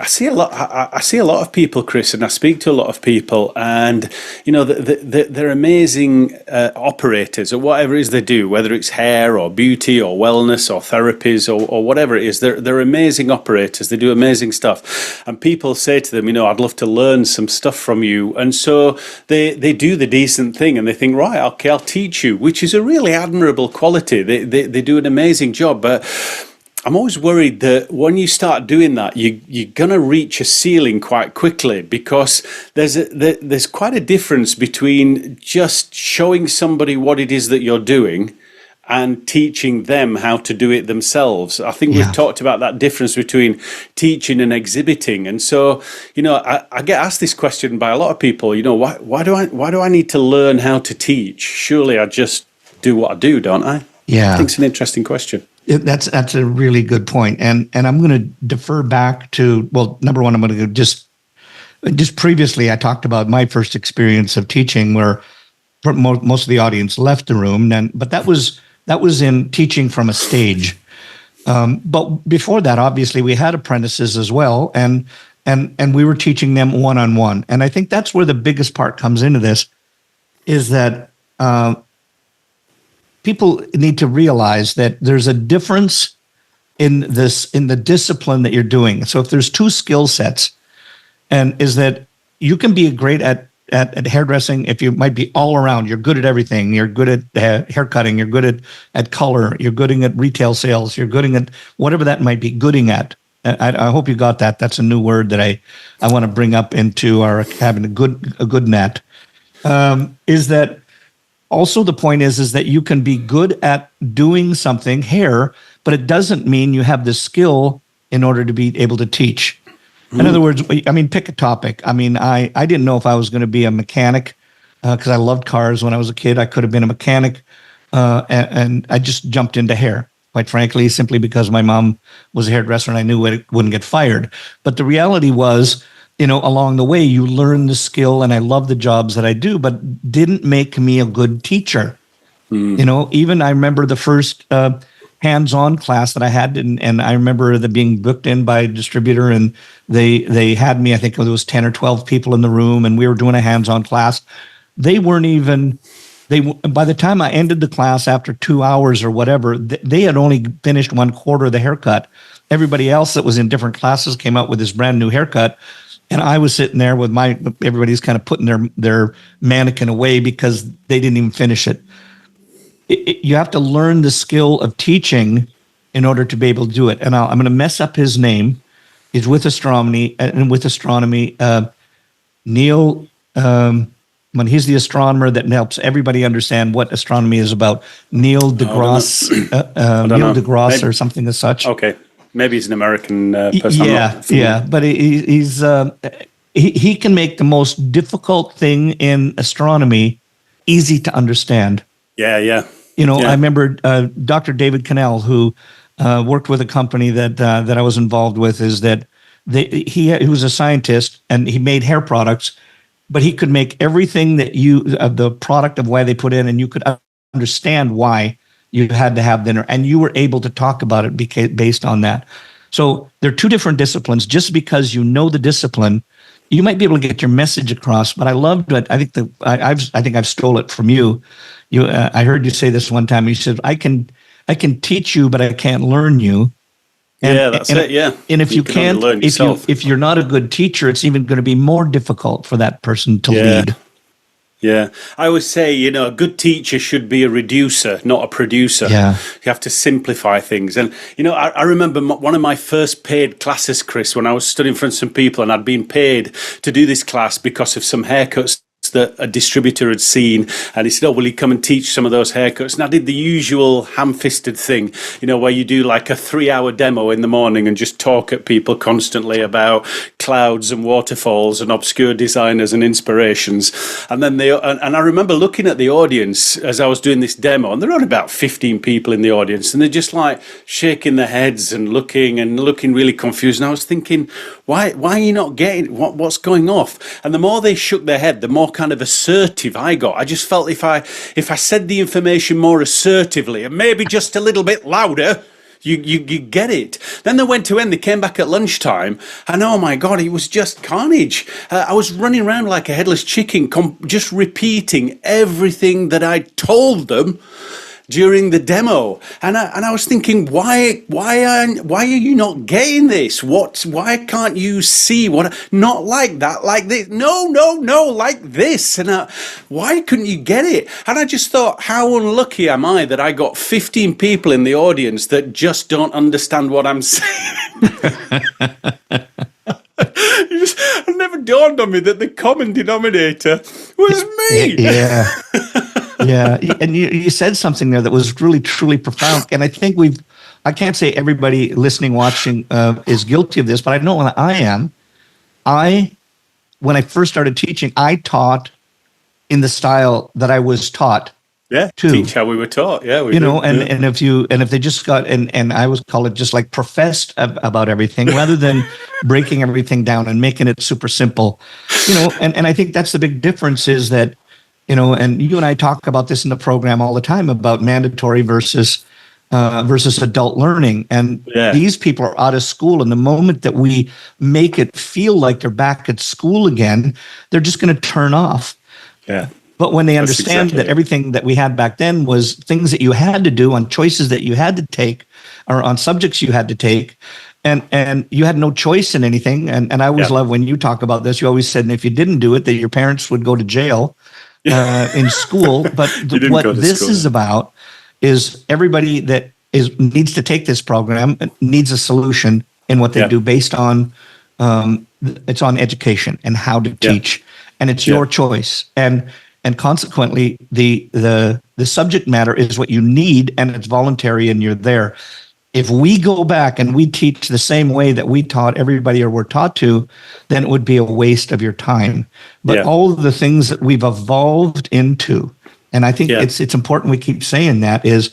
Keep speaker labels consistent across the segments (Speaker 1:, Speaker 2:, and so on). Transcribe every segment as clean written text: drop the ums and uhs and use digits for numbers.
Speaker 1: I see a lot. I see a lot of people, Chris, and I speak to a lot of people, and they're amazing operators at whatever it is they do, whether it's hair or beauty or wellness or therapies or whatever it is. They're amazing operators. They do amazing stuff, and people say to them, I'd love to learn some stuff from you, and so they do the decent thing, and they think, right, okay, I'll teach you, which is a really admirable quality. They do an amazing job, but I'm always worried that when you start doing that, you're going to reach a ceiling quite quickly, because there's quite a difference between just showing somebody what it is that you're doing and teaching them how to do it themselves. I think we've talked about that difference between teaching and exhibiting. And so, I get asked this question by a lot of people, why do I need to learn how to teach? Surely I just do what I do, don't I?
Speaker 2: Yeah.
Speaker 1: I think it's an interesting question.
Speaker 2: That's a really good point. And I'm going to defer back to, well, number one, I'm going to go just previously, I talked about my first experience of teaching where most of the audience left the room. But that was in teaching from a stage. But before that, obviously, we had apprentices as well. And we were teaching them one-on-one. And I think that's where the biggest part comes into this, is that people need to realize that there's a difference in the discipline that you're doing. So if there's two skill sets, and is that you can be great at hairdressing if you might be all around. You're good at everything. You're good at hair cutting. You're good at color. You're good at retail sales. You're good at whatever that might be gooding at. I hope you got that. That's a new word that I want to bring up into our having a good net. Is that also the point is that you can be good at doing something, hair, but it doesn't mean you have the skill in order to be able to teach. In other words, pick a topic. I didn't know if I was going to be a mechanic because I loved cars when I was a kid. I could have been a mechanic, and I just jumped into hair, quite frankly, simply because my mom was a hairdresser and I knew it wouldn't get fired. But the reality was, along the way, you learn the skill, and I love the jobs that I do, but didn't make me a good teacher. Even I remember the first hands-on class that I had, and I remember being booked in by a distributor, and they had me, I think there was 10 or 12 people in the room, and we were doing a hands-on class. By the time I ended the class after 2 hours or whatever, they had only finished 1/4 of the haircut. Everybody else that was in different classes came out with this brand new haircut. And I was sitting there with everybody's kind of putting their mannequin away because they didn't even finish it. You have to learn the skill of teaching in order to be able to do it. And I'm going to mess up his name. He's with astronomy, Neil, when he's the astronomer that helps everybody understand what astronomy is about. Neil deGrasse, Neil deGrasse or something as such.
Speaker 1: Okay. Maybe he's an American person.
Speaker 2: Yeah, but he can make the most difficult thing in astronomy easy to understand.
Speaker 1: Yeah.
Speaker 2: I remember Dr. David Cannell, who worked with a company that I was involved with, is that he was a scientist and he made hair products, but he could make everything the product of why they put in, and you could understand why you had to have dinner, and you were able to talk about it based on that. So there are two different disciplines. Just because you know the discipline, you might be able to get your message across. But I loved it. I think I've stole it from you. I heard you say this one time. You said, "I can teach you, but I can't learn you." And,
Speaker 1: that's it. Yeah.
Speaker 2: And if you can't, if you're not a good teacher, it's even going to be more difficult for that person to lead.
Speaker 1: Yeah, I always say, a good teacher should be a reducer, not a producer.
Speaker 2: Yeah.
Speaker 1: You have to simplify things. And, I remember one of my first paid classes, Chris, when I was studying in front of some people, and I'd been paid to do this class because of some haircuts that a distributor had seen, and he said, "Oh, will you come and teach some of those haircuts?" And I did the usual ham-fisted thing, where you do like a 3-hour demo in the morning and just talk at people constantly about clouds and waterfalls and obscure designers and inspirations. And then and I remember looking at the audience as I was doing this demo, and there were only about 15 people in the audience, and they're just like shaking their heads and looking really confused. And I was thinking, why are you not getting what's going off? And the more they shook their head, the more kind of assertive I got. I just felt if I said the information more assertively and maybe just a little bit louder, You get it. Then they went to end. They came back at lunchtime, and oh my god, it was just carnage. I was running around like a headless chicken, just repeating everything that I told them during the demo, and I was thinking, why are you not getting this? Why can't you see what? Not like that, like this. No, like this. And why couldn't you get it? And I just thought, how unlucky am I that I got 15 people in the audience that just don't understand what I'm saying. It never dawned on me that the common denominator was me.
Speaker 2: Yeah. Yeah, and you said something there that was really, truly profound. And I think I can't say everybody listening, watching is guilty of this, but I know I am. When I first started teaching, I taught in the style that I was taught.
Speaker 1: Yeah,
Speaker 2: too.
Speaker 1: Teach how we were taught. Yeah,
Speaker 2: and if they just got, and I was call it just like professed about everything rather than breaking everything down and making it super simple, and I think that's the big difference is that, and you and I talk about this in the program all the time about mandatory versus adult learning. And these people are out of school. And the moment that we make it feel like they're back at school again, they're just going to turn off.
Speaker 1: Yeah.
Speaker 2: But when they understand that everything that we had back then was things that you had to do on choices that you had to take or on subjects you had to take, and you had no choice in anything. And I always love when you talk about this, you always said, and if you didn't do it, that your parents would go to jail. In school, but what this is about is everybody that needs to take this program needs a solution in what they do based on it's on education and how to teach, and it's your choice, and consequently the subject matter is what you need, and it's voluntary, and you're there. If we go back and we teach the same way that we taught everybody or were taught to, then it would be a waste of your time. But all of the things that we've evolved into, and I think it's important we keep saying that, is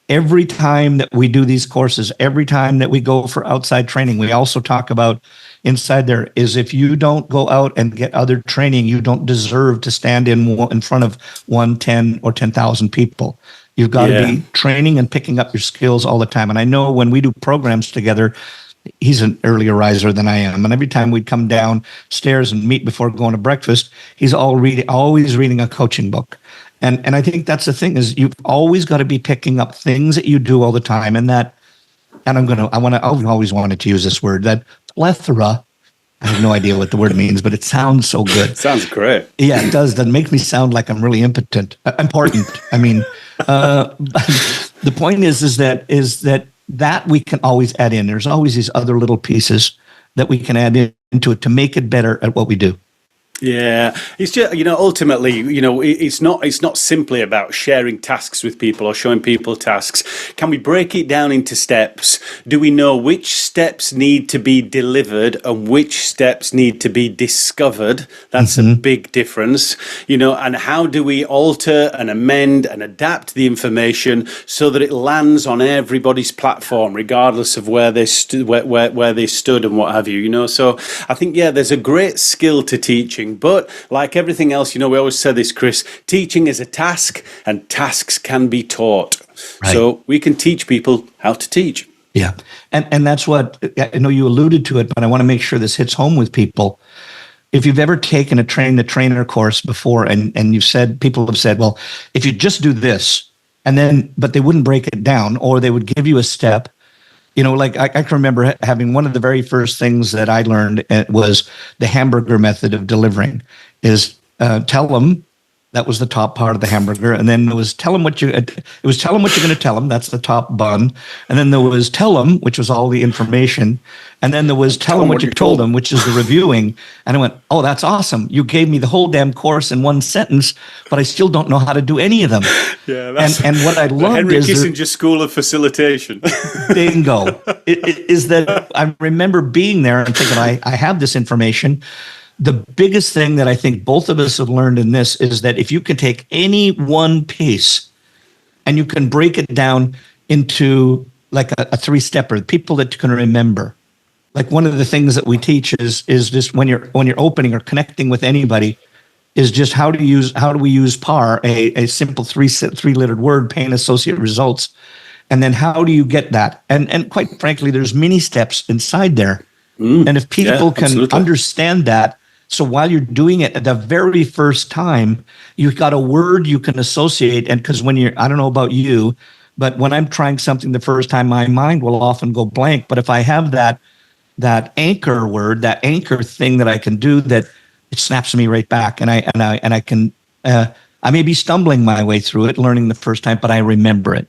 Speaker 2: every time that we do these courses, every time that we go for outside training, we also talk about inside there is if you don't go out and get other training, you don't deserve to stand in front of 1, 10, or 10,000 people. You've got to be training and picking up your skills all the time. And I know when we do programs together, he's an earlier riser than I am. And every time we'd come downstairs and meet before going to breakfast, he's always reading a coaching book. And I think that's the thing is you've always got to be picking up things that you do all the time. And I've always wanted to use this word, that plethora. I have no idea what the word means, but it sounds so good. It
Speaker 1: sounds great.
Speaker 2: Yeah, it does. That makes me sound like I'm really important. I mean, the point is that we can always add in. There's always these other little pieces that we can add into it to make it better at what we do.
Speaker 1: Yeah, it's just, ultimately, it's not simply about sharing tasks with people or showing people tasks. Can we break it down into steps? Do we know which steps need to be delivered and which steps need to be discovered? That's a big difference, and how do we alter and amend and adapt the information so that it lands on everybody's platform, regardless of where they stood and what have you, So I think, there's a great skill to teaching. But like everything else, we always say this, Chris, teaching is a task and tasks can be taught. Right. So we can teach people how to teach.
Speaker 2: Yeah. And that's what, I know you alluded to it, but I want to make sure this hits home with people. If you've ever taken a train the trainer course before and people have said, well, if you just do this but they wouldn't break it down, or they would give you a step. Like I can remember having one of the very first things that I learned was the hamburger method of delivering is tell them. That was the top part of the hamburger, and then it was tell them what you're going to tell them. That's the top bun, and then there was tell them, which was all the information, and then there was tell them what you told them, which is the reviewing. And I went, oh, that's awesome! You gave me the whole damn course in one sentence, but I still don't know how to do any of them.
Speaker 1: Yeah, that's
Speaker 2: and what I loved
Speaker 1: Henry
Speaker 2: is
Speaker 1: Kissinger School of Facilitation.
Speaker 2: Bingo! Is that I remember being there and thinking, I have this information. The biggest thing that I think both of us have learned in this is that if you can take any one piece and you can break it down into like a three-stepper, people that you can remember. Like one of the things that we teach is just when you're opening or connecting with anybody is just how do we use PAR, a simple three-lettered word, pain associated results. And then how do you get that? And quite frankly, there's many steps inside there. And if people can
Speaker 1: absolutely.
Speaker 2: understand that, so while you're doing it at the very first time, you've got a word you can associate. And because when you're, I don't know about you, but when I'm trying something the first time, my mind will often go blank. But if I have that anchor word, that anchor thing that I can do, that it snaps me right back, and I can I may be stumbling my way through it, learning the first time, but I remember it.